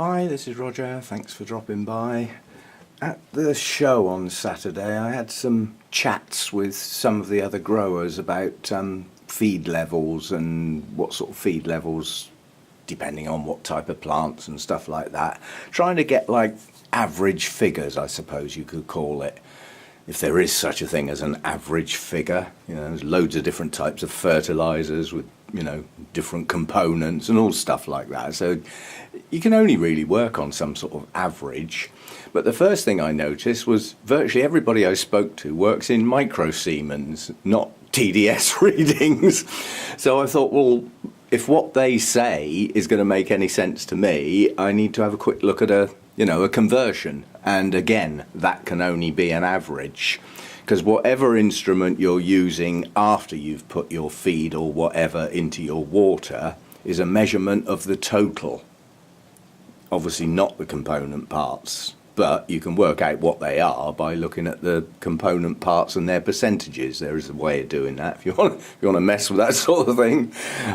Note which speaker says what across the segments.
Speaker 1: Hi, this is Roger. Thanks for dropping by. At the show on Saturday, I had some chats with some of the other growers about feed levels and what sort of feed levels, depending on what type of plants and stuff like that. Trying to get like average figures, I suppose you could call it. If there is such a thing as an average figure, there's loads of different types of fertilizers with, different components and all stuff like that. So you can only really work on some sort of average. But the first thing I noticed was virtually everybody I spoke to works in microsiemens, not TDS readings. So I thought, well, if what they say is going to make any sense to me, I need to have a quick look at a conversion. And again, that can only be an average, because whatever instrument you're using after you've put your feed or whatever into your water is a measurement of the total. Obviously not the component parts, but you can work out what they are by looking at the component parts and their percentages. There is a way of doing that if you want to mess with that sort of thing.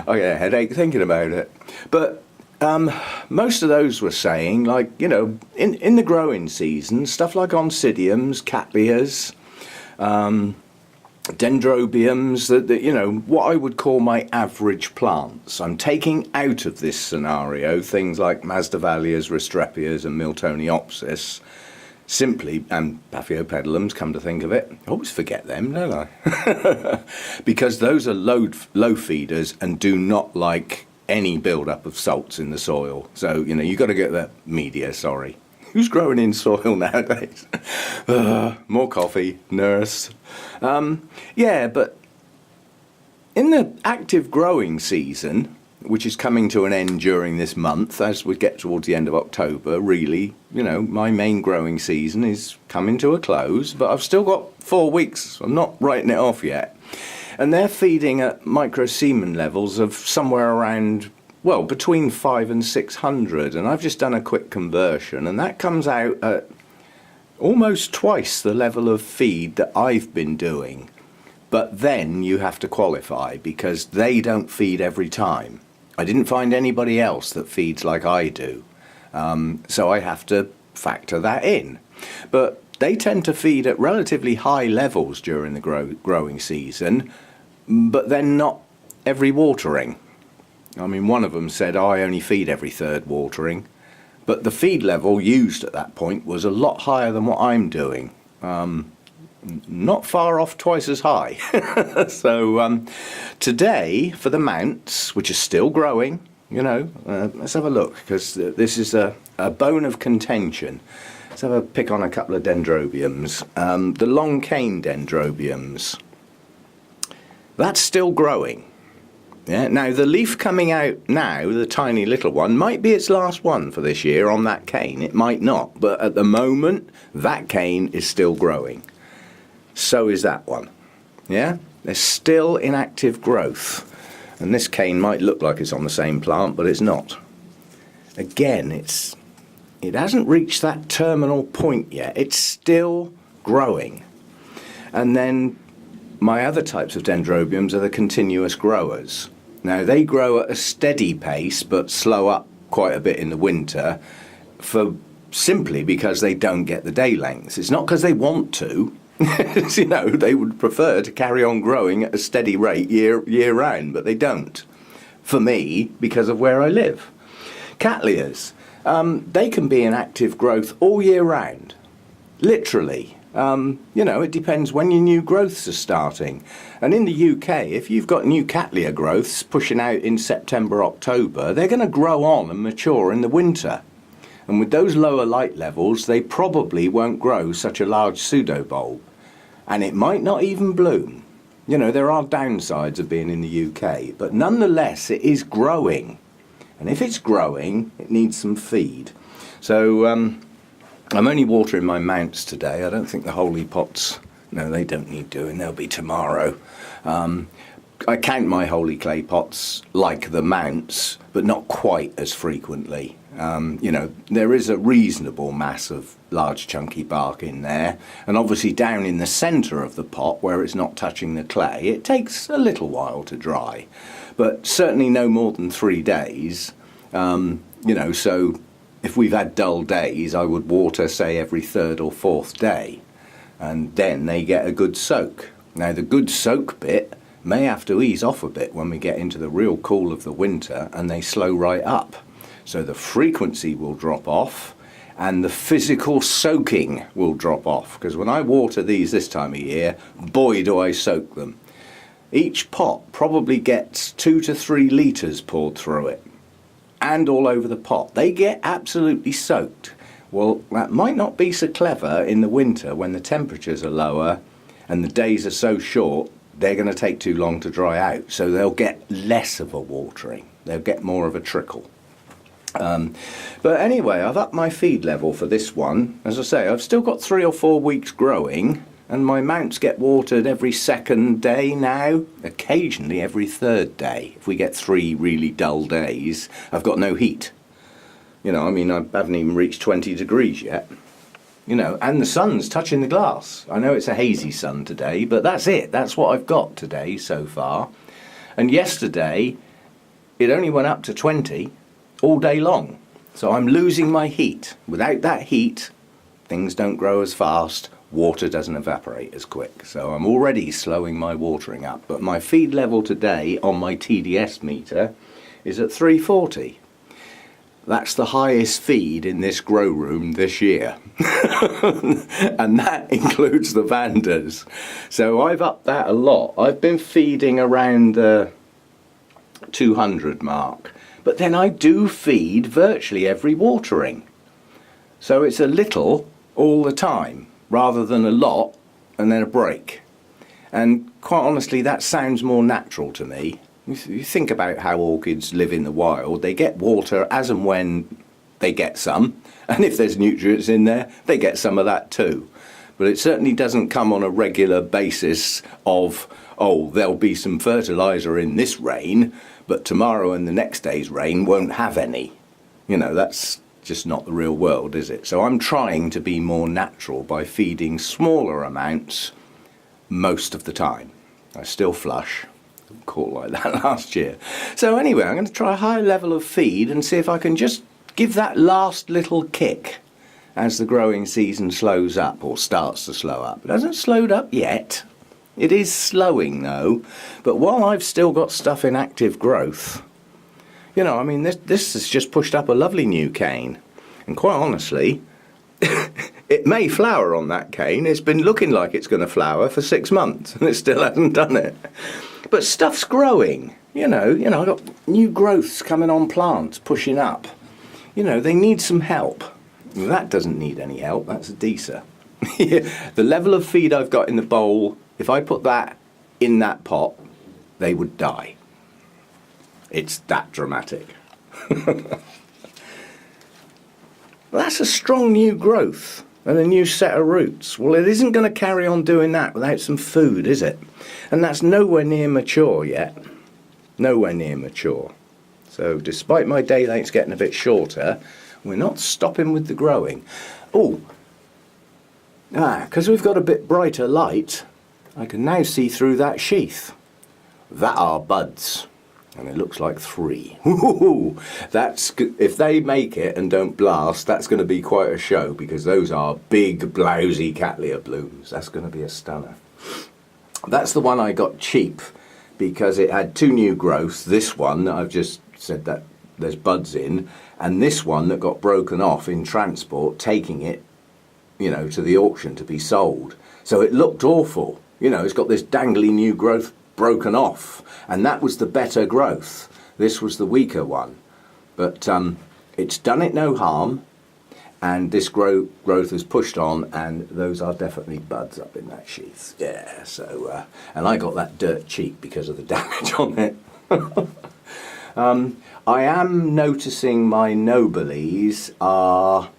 Speaker 1: I get a headache thinking about it. But most of those were saying, like, in the growing season, stuff like Oncidiums, Cattleyas, Dendrobiums, what I would call my average plants. I'm taking out of this scenario things like Masdevallias, Restrepias and Miltoniopsis, simply, and Paphiopedilums, come to think of it. I always forget them, don't I? Because those are low feeders and do not like any build-up of salts in the soil. So, you've got to get that media, sorry. Who's growing in soil nowadays? More coffee, nurse. Yeah, but in the active growing season, which is coming to an end during this month, as we get towards the end of October, really, my main growing season is coming to a close, but I've still got 4 weeks. I'm not writing it off yet. And they're feeding at microsiemen levels of somewhere around, well, between 500 and 600. And I've just done a quick conversion, and that comes out at almost twice the level of feed that I've been doing. But then you have to qualify, because they don't feed every time. I didn't find anybody else that feeds like I do. So I have to factor that in. But they tend to feed at relatively high levels during the growing season, but then not every watering. I mean, one of them said, I only feed every third watering, but the feed level used at that point was a lot higher than what I'm doing. Not far off twice as high. So today, for the mounts, which are still growing, let's have a look, because this is a bone of contention. Let's have a pick on a couple of Dendrobiums. The long cane Dendrobiums. That's still growing. Yeah. Now, the leaf coming out now, the tiny little one, might be its last one for this year on that cane. It might not. But at the moment, that cane is still growing. So is that one. Yeah? They're still in active growth. And this cane might look like it's on the same plant, but it's not. Again, it hasn't reached that terminal point yet. It's still growing. And then my other types of Dendrobiums are the continuous growers. Now, they grow at a steady pace, but slow up quite a bit in the winter, simply because they don't get the day lengths. It's not because they want to. They would prefer to carry on growing at a steady rate year round, but they don't. For me, because of where I live. Cattleyas. They can be in active growth all year round, literally. It depends when your new growths are starting. And in the UK, if you've got new Cattleya growths pushing out in September, October, they're going to grow on and mature in the winter. And with those lower light levels, they probably won't grow such a large pseudobulb. And it might not even bloom. There are downsides of being in the UK, but nonetheless, it is growing. And if it's growing, it needs some feed. So I'm only watering my mounts today. I don't think the holy pots, no, they don't need doing. They'll be tomorrow. I count my holy clay pots like the mounts, but not quite as frequently. There is a reasonable mass of large chunky bark in there, and obviously down in the centre of the pot where it's not touching the clay, it takes a little while to dry, but certainly no more than 3 days. So if we've had dull days, I would water, say, every third or fourth day, and then they get a good soak. Now, the good soak bit may have to ease off a bit when we get into the real cool of the winter and they slow right up. So the frequency will drop off and the physical soaking will drop off, because when I water these this time of year, boy do I soak them. Each pot probably gets 2 to 3 litres poured through it, and all over the pot. They get absolutely soaked. Well, that might not be so clever in the winter when the temperatures are lower and the days are so short. They're going to take too long to dry out, so they'll get less of a watering. They'll get more of a trickle. But anyway, I've upped my feed level for this one. As I say, I've still got 3 or 4 weeks growing, and my mounts get watered every second day now, occasionally every third day. If we get 3 really dull days, I've got no heat. You know, I mean, I haven't even reached 20 degrees yet. You know, and the sun's touching the glass. I know it's a hazy sun today, but that's it. That's what I've got today so far. And yesterday, it only went up to 20 all day long. So I'm losing my heat. Without that heat, things don't grow as fast. Water doesn't evaporate as quick. So I'm already slowing my watering up. But my feed level today on my TDS meter is at 340. That's the highest feed in this grow room this year. And that includes the Vandas. So I've upped that a lot. I've been feeding around the 200 mark. But then I do feed virtually every watering. So it's a little all the time, rather than a lot and then a break. And quite honestly, that sounds more natural to me. You think about how orchids live in the wild. They get water as and when they get some, and if there's nutrients in there, they get some of that too. But it certainly doesn't come on a regular basis of, oh, there'll be some fertilizer in this rain, but tomorrow and the next day's rain won't have any. You know, that's just not the real world, is it? So I'm trying to be more natural by feeding smaller amounts most of the time. I still flush. Caught like that last year. So anyway, I'm going to try a higher level of feed and see if I can just give that last little kick as the growing season slows up, or starts to slow up. It hasn't slowed up yet. It is slowing though, but while I've still got stuff in active growth, you know, I mean, this has just pushed up a lovely new cane, and quite honestly, it may flower on that cane. It's been looking like it's going to flower for 6 months and it still hasn't done it. But stuff's growing, you know, I've got new growths coming on plants, pushing up. You know, they need some help. That doesn't need any help, that's a decer. The level of feed I've got in the bowl, if I put that in that pot, they would die. It's that dramatic. That's a strong new growth and a new set of roots. Well, it isn't going to carry on doing that without some food, is it? And that's nowhere near mature yet. Nowhere near mature. So despite my daylights getting a bit shorter, we're not stopping with the growing. Oh, because we've got a bit brighter light, I can now see through that sheath. That are buds. And it looks like 3. Ooh, that's, if they make it and don't blast, that's going to be quite a show, because those are big, blousy Cattleya blooms. That's going to be a stunner. That's the one I got cheap because it had 2 new growths. This one that I've just said that there's buds in, and this one that got broken off in transport, taking it, you know, to the auction to be sold. So it looked awful. You know, it's got this dangly new growth broken off, and that was the better growth. This was the weaker one, but it's done it no harm, and this growth has pushed on, and those are definitely buds up in that sheath. Yeah, so and I got that dirt cheap because of the damage on it. I am noticing my Nobelies are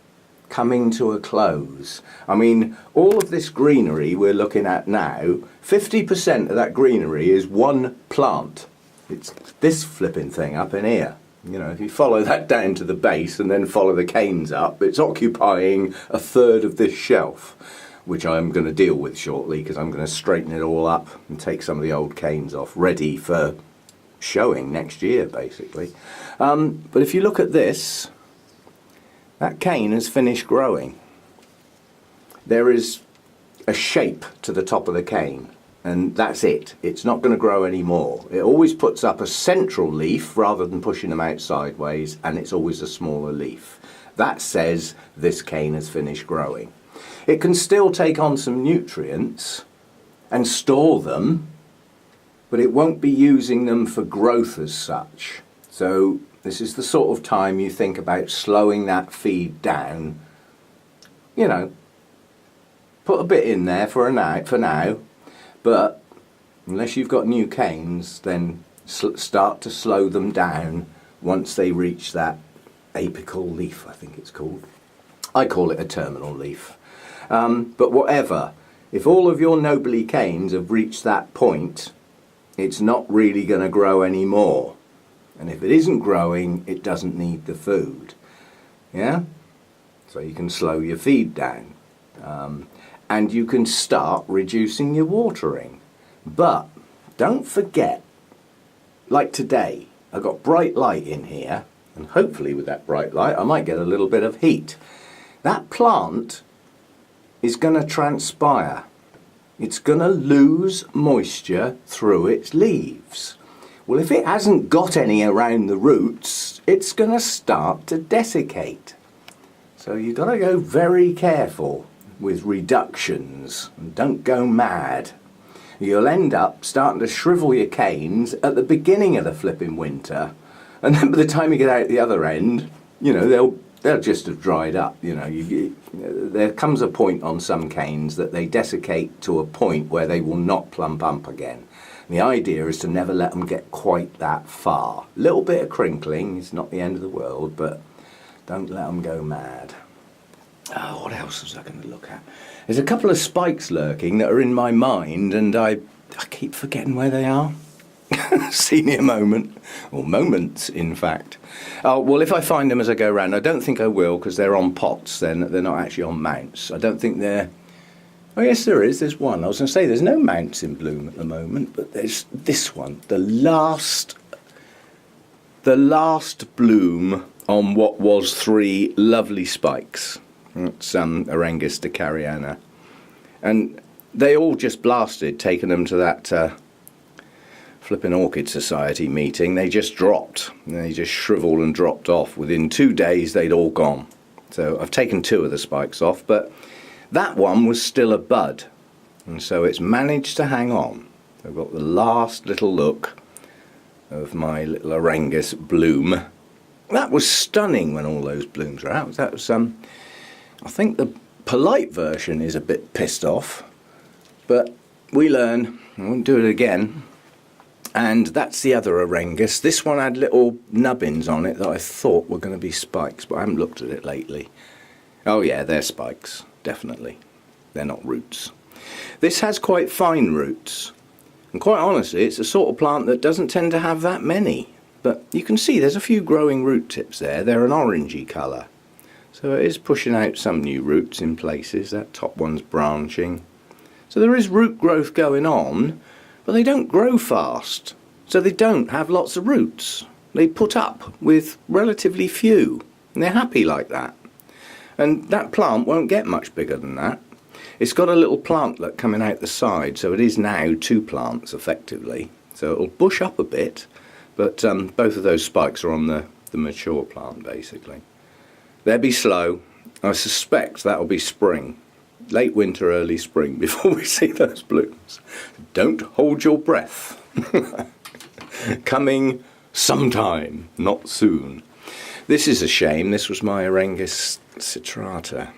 Speaker 1: coming to a close. I mean, all of this greenery we're looking at now, 50% of that greenery is one plant. It's this flipping thing up in here. You know, if you follow that down to the base and then follow the canes up, it's occupying a third of this shelf, which I'm going to deal with shortly, because I'm going to straighten it all up and take some of the old canes off, ready for showing next year, basically. But if you look at this, That cane has finished growing. There is a shape to the top of the cane, and that's it. It's not going to grow anymore. It always puts up a central leaf rather than pushing them out sideways, and it's always a smaller leaf. That says this cane has finished growing. It can still take on some nutrients and store them, but it won't be using them for growth as such. So this is the sort of time you think about slowing that feed down. You know, put a bit in there for now, but unless you've got new canes, then start to slow them down once they reach that apical leaf, I think it's called. I call it a terminal leaf. But whatever, if all of your nobly canes have reached that point, it's not really going to grow anymore. And if it isn't growing, it doesn't need the food. Yeah? So you can slow your feed down. And you can start reducing your watering. But don't forget, like today, I've got bright light in here, and hopefully with that bright light I might get a little bit of heat. That plant is going to transpire. It's going to lose moisture through its leaves. Well, if it hasn't got any around the roots, it's going to start to desiccate. So you've got to go very careful with reductions and don't go mad. You'll end up starting to shrivel your canes at the beginning of the flipping winter, and then by the time you get out the other end, you know, they'll just have dried up. You know, there comes a point on some canes that they desiccate to a point where they will not plump up again. And the idea is to never let them get quite that far. A little bit of crinkling is not the end of the world, but don't let them go mad. Oh, what else was I going to look at? There's a couple of spikes lurking that are in my mind, and I keep forgetting where they are. Senior moment, or moments, in fact. Oh, well, if I find them as I go around, I don't think I will, because they're on pots, they're not actually on mounts. I don't think they're... Oh, yes, there is. There's one. I was going to say there's no mounts in bloom at the moment, but there's this one. The last bloom on what was 3 lovely spikes. It's Arangus decariana. And they all just blasted, taking them to that flipping Orchid Society meeting. They just dropped. They just shriveled and dropped off. Within 2 days, they'd all gone. So I've taken 2 of the spikes off, but that one was still a bud. And so it's managed to hang on. I've got the last little look of my little Arangus bloom. That was stunning when all those blooms were out. That was I think the polite version is a bit pissed off, but we learn. I won't do it again. And that's the other Arangus. This one had little nubbins on it that I thought were going to be spikes, but I haven't looked at it lately. Oh yeah, they're spikes, definitely. They're not roots. This has quite fine roots, and quite honestly, it's a sort of plant that doesn't tend to have that many. But you can see there's a few growing root tips there. They're an orangey colour. So it is pushing out some new roots in places. That top one's branching. So there is root growth going on, but they don't grow fast. So they don't have lots of roots. They put up with relatively few. And they're happy like that. And that plant won't get much bigger than that. It's got a little plantlet coming out the side, so it is now 2 plants effectively. So it'll bush up a bit, but both of those spikes are on the mature plant basically. They'll be slow. I suspect that'll be spring. Late winter, early spring before we see those blooms. Don't hold your breath. Coming sometime, not soon. This is a shame. This was my Arangus citrata.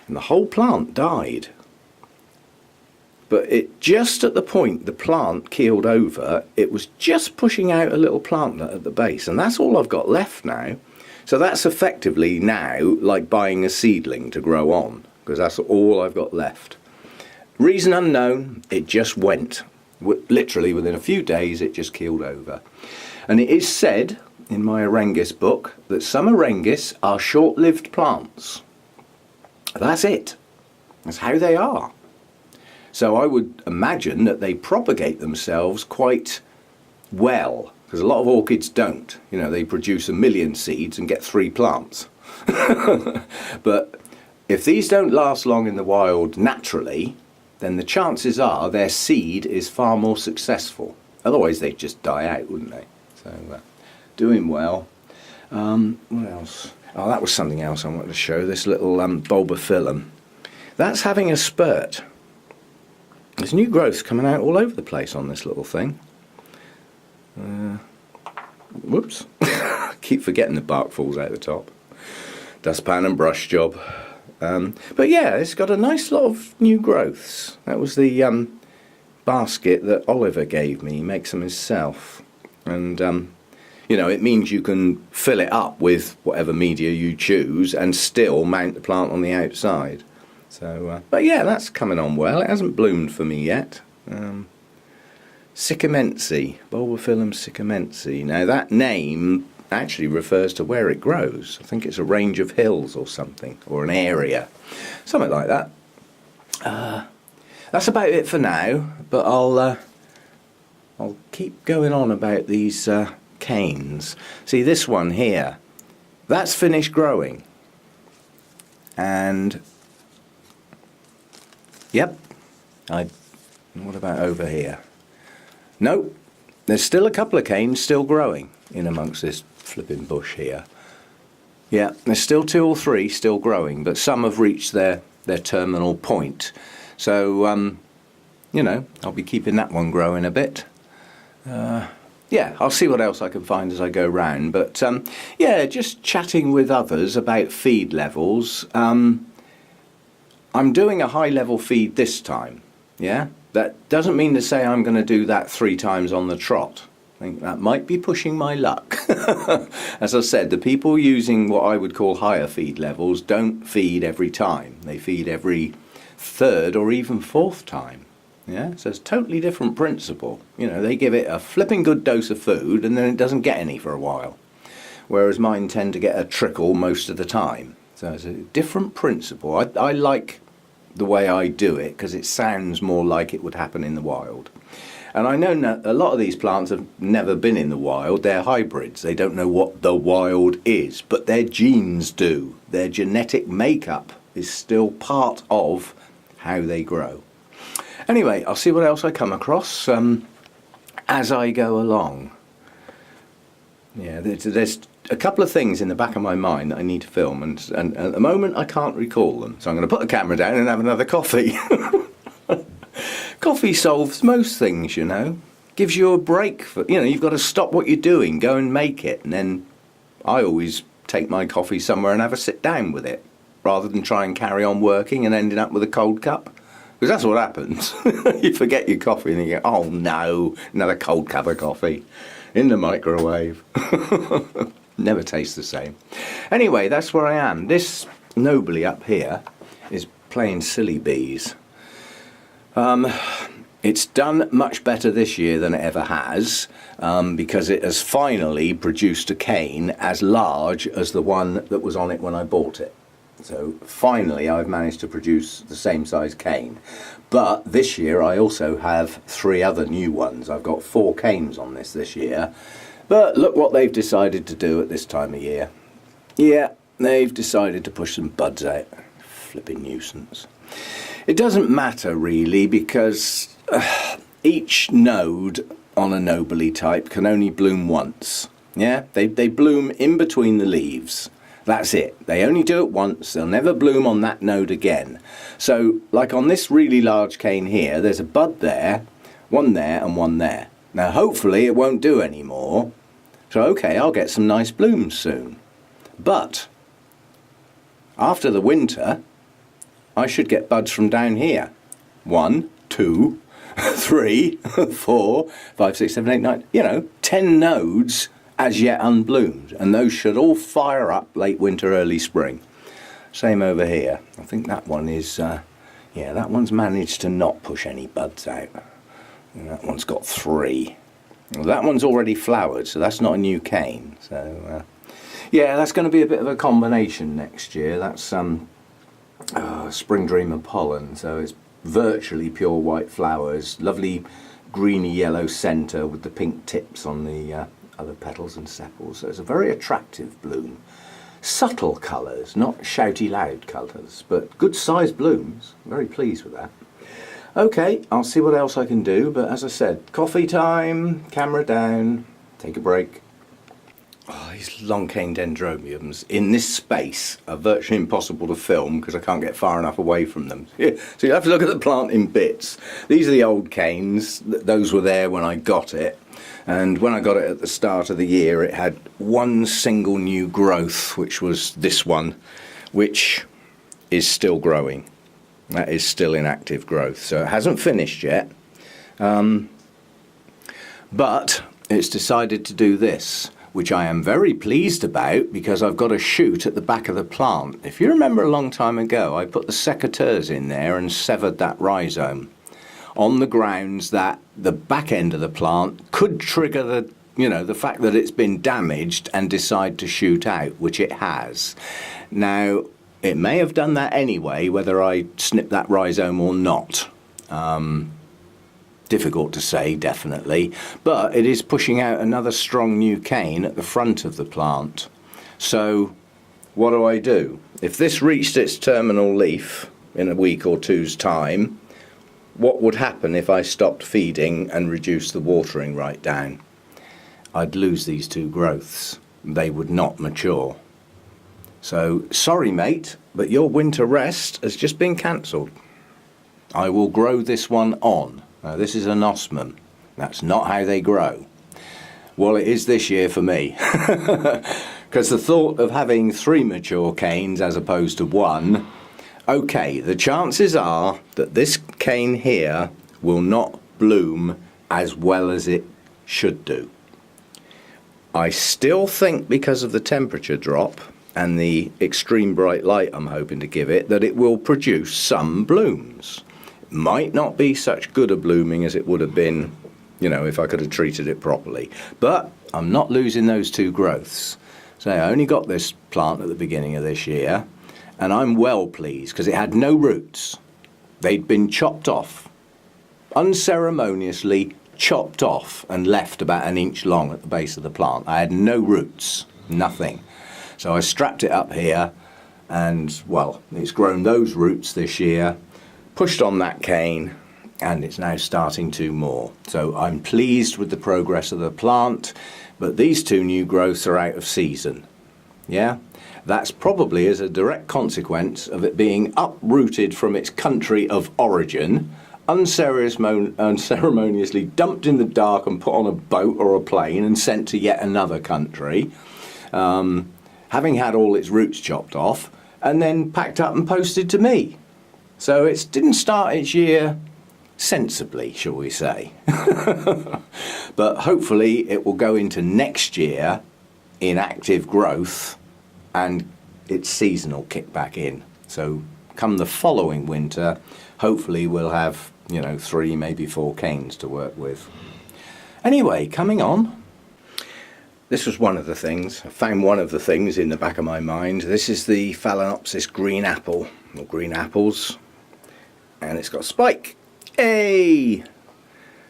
Speaker 1: And the whole plant died. But it just at the point the plant keeled over, it was just pushing out a little plantlet at the base. And that's all I've got left now. So that's effectively now like buying a seedling to grow on, because that's all I've got left. Reason unknown, it just went. Literally within a few days it just keeled over. And it is said in my Arangus book that some Arangus are short-lived plants. That's it. That's how they are. So I would imagine that they propagate themselves quite well, because a lot of orchids don't. You know, they produce 1 million seeds and get 3 plants. But if these don't last long in the wild naturally, then the chances are their seed is far more successful. Otherwise they'd just die out, wouldn't they? So doing well. What else? Oh, that was something else I wanted to show. This little bulbophyllum. That's having a spurt. There's new growths coming out all over the place on this little thing. Whoops. Keep forgetting the bark falls out the top. Dustpan and brush job. But yeah, it's got a nice lot of new growths. That was the basket that Oliver gave me. He makes them himself. And, you know, it means you can fill it up with whatever media you choose and still mount the plant on the outside. So, but yeah, that's coming on well. It hasn't bloomed for me yet. Sycamense, Bulbophyllum sycamense. Now that name actually refers to where it grows. I think it's a range of hills or something, or an area, something like that. That's about it for now, but I'll keep going on about these canes. See this one here, that's finished growing, and yep, what about over here? Nope, there's still a couple of canes still growing in amongst this flipping bush here. Yeah, there's still 2 or 3 still growing, but some have reached their terminal point. So, you know, I'll be keeping that one growing a bit. Yeah, I'll see what else I can find as I go round. But, yeah, just chatting with others about feed levels. I'm doing a high-level feed this time, yeah? That doesn't mean to say I'm going to do that 3 times on the trot. I think that might be pushing my luck. As I said, the people using what I would call higher feed levels don't feed every time. They feed every 3rd or even 4th time. Yeah, so it's a totally different principle. You know, they give it a flipping good dose of food and then it doesn't get any for a while. Whereas mine tend to get a trickle most of the time. So it's a different principle. I like the way I do it because it sounds more like it would happen in the wild. And I know a lot of these plants have never been in the wild. They're hybrids. They don't know what the wild is, but their genes do. Their genetic makeup is still part of how they grow. Anyway, I'll see what else I come across as I go along. Yeah, there's a couple of things in the back of my mind that I need to film, and at the moment I can't recall them. So I'm going to put the camera down and have another coffee. Coffee solves most things, you know. Gives you a break. You know, you've got to stop what you're doing, go and make it. And then I always take my coffee somewhere and have a sit down with it, rather than try and carry on working and ending up with a cold cup. Because that's what happens. You forget your coffee and you go, oh no, another cold cup of coffee in the microwave. Never tastes the same. Anyway, that's where I am. This nobly up here is playing silly bees. It's done much better this year than it ever has, because it has finally produced a cane as large as the one that was on it when I bought it. So finally I've managed to produce the same size cane. But this year I also have 3 other new ones. I've got 4 canes on this year. But look what they've decided to do at this time of year. Yeah, they've decided to push some buds out. Flipping nuisance. It doesn't matter really, because each node on a nobly type can only bloom once. Yeah, they bloom in between the leaves. That's it. They only do it once. They'll never bloom on that node again. So, like on this really large cane here, there's a bud there, one there and one there. Now hopefully it won't do any more. So okay, I'll get some nice blooms soon. But after the winter, I should get buds from down here. 1, 2, 3, 4, 5, 6, 7, 8, 9, you know, 10 nodes as yet unbloomed, and those should all fire up late winter, early spring. Same over here. I think that one is, yeah, that one's managed to not push any buds out. And that one's got 3. Well, that one's already flowered, so that's not a new cane. So, yeah, that's going to be a bit of a combination next year. That's Spring Dreamer pollen, so it's virtually pure white flowers, lovely greeny yellow centre with the pink tips on the other petals and sepals. So it's a very attractive bloom. subtle colours, not shouty loud colours, but good sized blooms. Very pleased with that. Okay, I'll see what else I can do, but as I said, coffee time, camera down, take a break. Oh, these long cane Dendrobiums in this space are virtually impossible to film because I can't get far enough away from them. So you have to look at the plant in bits. These are the old canes, those were there when I got it. And when I got it at the start of the year, it had one single new growth, which was this one, which is still growing. That is still in active growth, so it hasn't finished yet. But it's decided to do this, which I am very pleased about because I've got a shoot at the back of the plant. If you remember a long time ago, I put the secateurs in there and severed that rhizome on the grounds that the back end of the plant could trigger the fact that it's been damaged and decide to shoot out, which it has. Now, it may have done that anyway, whether I snip that rhizome or not. Difficult to say, definitely, but it is pushing out another strong new cane at the front of the plant. So what do? If this reached its terminal leaf in a week or two's time, what would happen if I stopped feeding and reduced the watering right down? I'd lose these two growths. They would not mature. So, sorry mate, but your winter rest has just been cancelled. I will grow this one on. Now, this is an osmum. That's not how they grow. Well, it is this year for me. Because the thought of having 3 mature canes as opposed to 1, okay, the chances are that this cane here will not bloom as well as it should do. I still think because of the temperature drop and the extreme bright light I'm hoping to give it, that it will produce some blooms. It might not be such good a blooming as it would have been, if I could have treated it properly. But I'm not losing those 2 growths. So I only got this plant at the beginning of this year, and I'm well pleased because it had no roots. They'd been chopped off, unceremoniously chopped off and left about 1 inch long at the base of the plant. I had no roots, nothing. So I strapped it up here and, well, it's grown those roots this year, pushed on that cane, and it's now starting 2 more. So I'm pleased with the progress of the plant, but these 2 new growths are out of season. Yeah? That's probably as a direct consequence of it being uprooted from its country of origin, unceremoniously dumped in the dark and put on a boat or a plane and sent to yet another country, having had all its roots chopped off, and then packed up and posted to me. So it didn't start its year sensibly, shall we say. But hopefully it will go into next year in active growth and its seasonal kick back in. So come the following winter, hopefully we'll have, 3, maybe 4 canes to work with. Anyway, coming on. This was one of the things. I found one of the things in the back of my mind. This is the Phalaenopsis green apple, or green apples. And it's got a spike. Hey!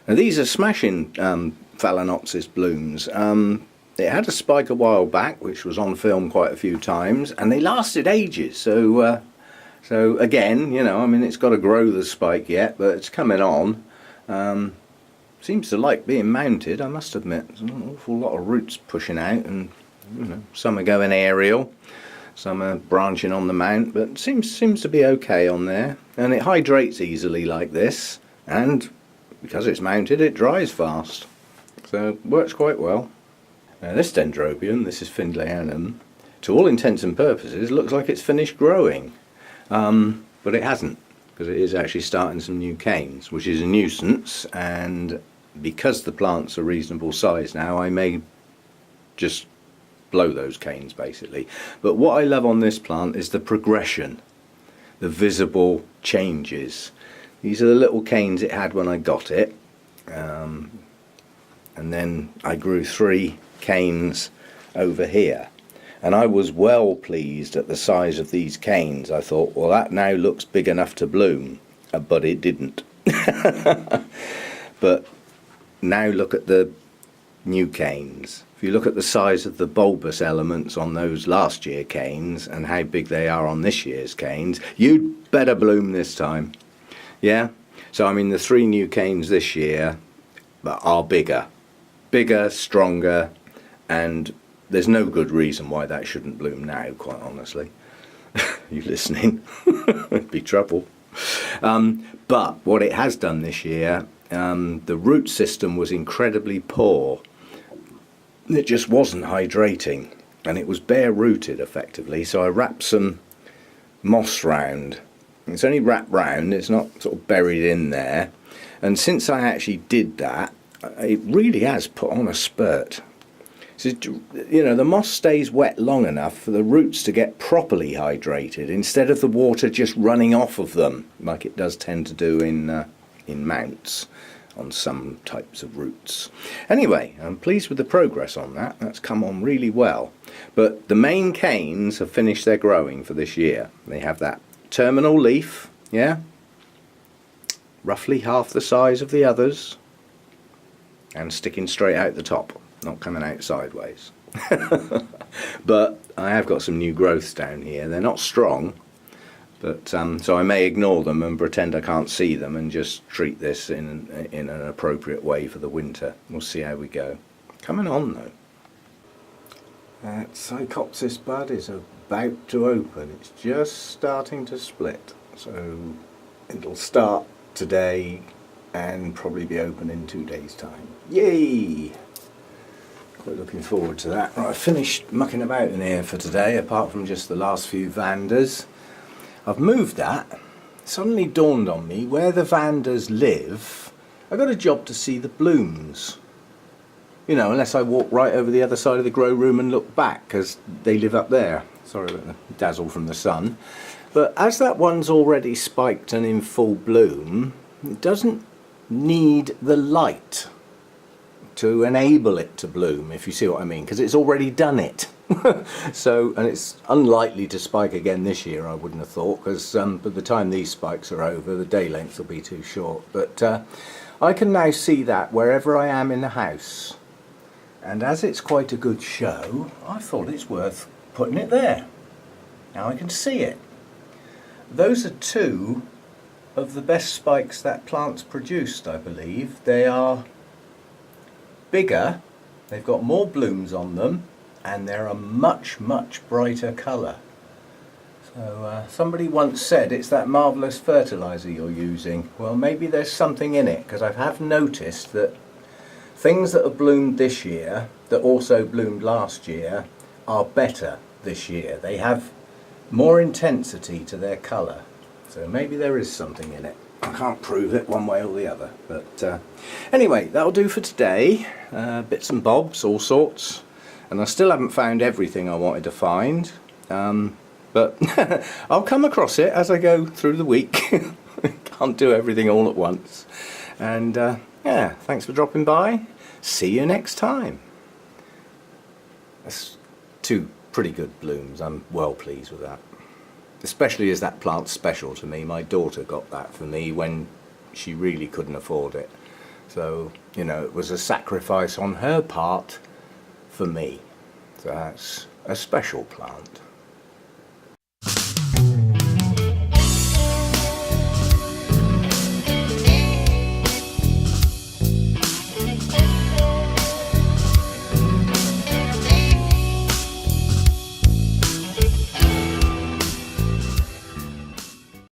Speaker 1: Now these are smashing Phalaenopsis blooms. It had a spike a while back, which was on film quite a few times, and they lasted ages. So again, it's got to grow the spike yet, but it's coming on. Seems to like being mounted, I must admit. There's an awful lot of roots pushing out, and some are going aerial, some are branching on the mount, but seems to be okay on there. And it hydrates easily like this, and because it's mounted, it dries fast. So it works quite well. Now this Dendrobium, this is Findlayanum, to all intents and purposes looks like it's finished growing, but it hasn't, because it is actually starting some new canes, which is a nuisance. And because the plant's a reasonable size now, I may just blow those canes basically. But what I love on this plant is the progression, the visible changes. These are the little canes it had when I got it, and then I grew 3 canes over here, and I was well pleased at the size of these canes. I thought, well, that now looks big enough to bloom, but it didn't. But now look at the new canes. If you look at the size of the bulbous elements on those last year canes and how big they are on this year's canes, you'd better bloom this time. Yeah? So I mean the 3 new canes this year are bigger, stronger, and there's no good reason why that shouldn't bloom now, quite honestly. You listening? It'd be trouble. But what it has done this year, the root system was incredibly poor. It just wasn't hydrating, and it was bare rooted effectively, so I wrapped some moss round. It's only wrapped round, it's not sort of buried in there, and since I actually did that, it really has put on a spurt. So, you know, the moss stays wet long enough for the roots to get properly hydrated instead of the water just running off of them like it does tend to do in mounts on some types of roots. Anyway, I'm pleased with the progress on that. That's come on really well. But the main canes have finished their growing for this year. They have that terminal leaf, yeah, roughly half the size of the others, and sticking straight out the top, not coming out sideways. But I have got some new growths down here. They're not strong, but so I may ignore them and pretend I can't see them and just treat this in an appropriate way for the winter. We'll see how we go. Coming on though. That Psychopsis bud is about to open. It's just starting to split, so it'll start today and probably be open in 2 days' time. Yay! Quite looking forward to that. Right, I finished mucking about in here for today, apart from just the last few Vandas. I've moved that. It suddenly dawned on me where the Vandas live. I got a job to see the blooms. You know, unless I walk right over the other side of the grow room and look back, because they live up there. Sorry about the dazzle from the sun. But as that one's already spiked and in full bloom, it doesn't need the light to enable it to bloom, if you see what I mean, because it's already done it. So, and it's unlikely to spike again this year, I wouldn't have thought, because by the time these spikes are over, the day length will be too short. But I can now see that wherever I am in the house. And as it's quite a good show, I thought it's worth putting it there. Now I can see it. Those are 2 of the best spikes that plant's produced, I believe. They are bigger, they've got more blooms on them, and they're a much brighter colour. So somebody once said it's that marvellous fertiliser you're using. Well, maybe there's something in it, because I have noticed that things that have bloomed this year that also bloomed last year are better this year. They have more intensity to their colour. So maybe there is something in it. I can't prove it one way or the other. But anyway, that'll do for today. Bits and bobs, all sorts. And I still haven't found everything I wanted to find. But I'll come across it as I go through the week. Can't do everything all at once. And yeah, thanks for dropping by. See you next time. That's 2 pretty good blooms. I'm well pleased with that. Especially as that plant's special to me. My daughter got that for me when she really couldn't afford it. So, you know, it was a sacrifice on her part for me. So that's a special plant.